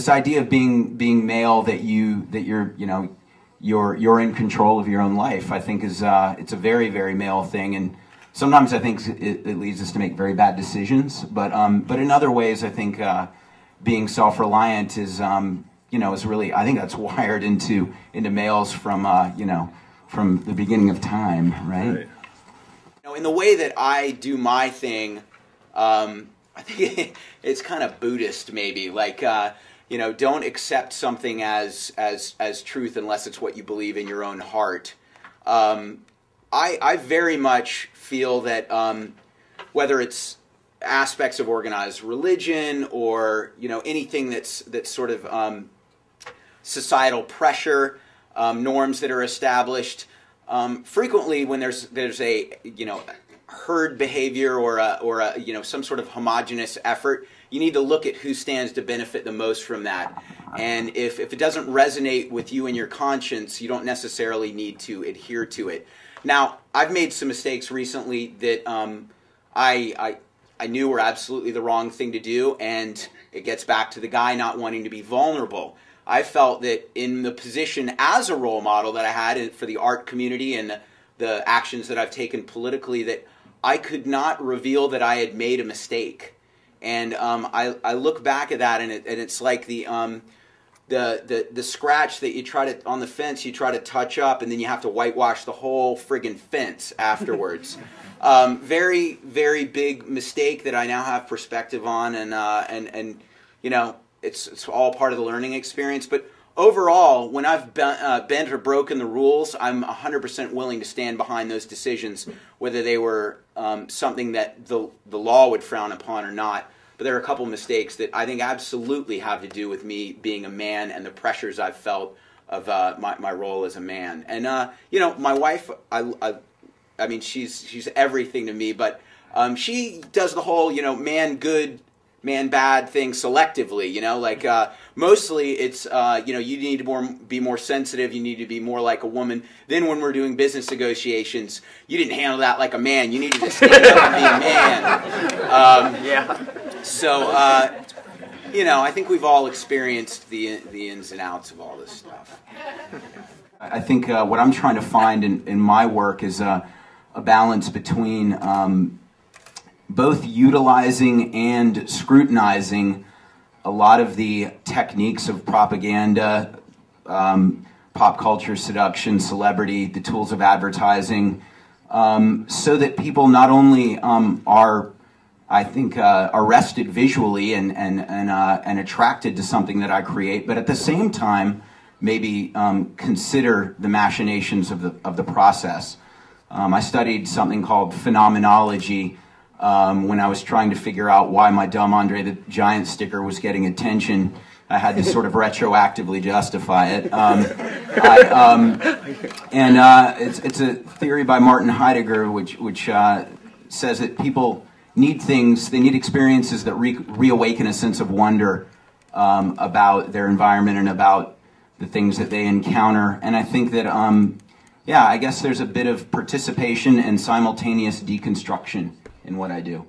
this idea of being male, that you're you're in control of your own life, I think is it's a very, very male thing, and sometimes I think it leads us to make very bad decisions. But in other ways, I think being self-reliant is is really, I think that's wired into males from from the beginning of time, right? In the way that I do my thing, I think it's kind of Buddhist, maybe. Like, don't accept something as truth unless it's what you believe in your own heart. I very much feel that whether it's aspects of organized religion or anything that's sort of societal pressure, norms that are established. Frequently, when there's a herd behavior or a some sort of homogenous effort, you need to look at who stands to benefit the most from that. And if it doesn't resonate with you and your conscience, you don't necessarily need to adhere to it. Now, I've made some mistakes recently that I knew were absolutely the wrong thing to do, and it gets back to the guy not wanting to be vulnerable. I felt that in the position as a role model that I had for the art community and the actions that I've taken politically, that I could not reveal that I had made a mistake. And I look back at that, and it's like the scratch that you try to, on the fence, you try to touch up, and then you have to whitewash the whole friggin' fence afterwards. Very, very big mistake that I now have perspective on, and it's all part of the learning experience. But overall, when I've bent or broken the rules, I'm 100% willing to stand behind those decisions, whether they were something that the law would frown upon or not. But there are a couple mistakes that I think absolutely have to do with me being a man and the pressures I've felt of my role as a man. And my wife, I mean, she's everything to me, but she does the whole man good, man bad thing selectively. Like mostly it's you need to be more sensitive. You need to be more like a woman. Then when we're doing business negotiations, you didn't handle that like a man. You needed to stand up and be a man. Yeah. So I think we've all experienced the ins and outs of all this stuff. I think what I'm trying to find in my work is a balance between both utilizing and scrutinizing a lot of the techniques of propaganda, pop culture, seduction, celebrity, the tools of advertising, so that people not only are, I think, arrested visually and attracted to something that I create, but at the same time maybe consider the machinations of the process. I studied something called phenomenology when I was trying to figure out why my dumb Andre the Giant sticker was getting attention. I had to sort of retroactively justify it. It's a theory by Martin Heidegger which says that people need things, they need experiences that reawaken a sense of wonder about their environment and about the things that they encounter. And I think that, yeah, I guess there's a bit of participation and simultaneous deconstruction in what I do.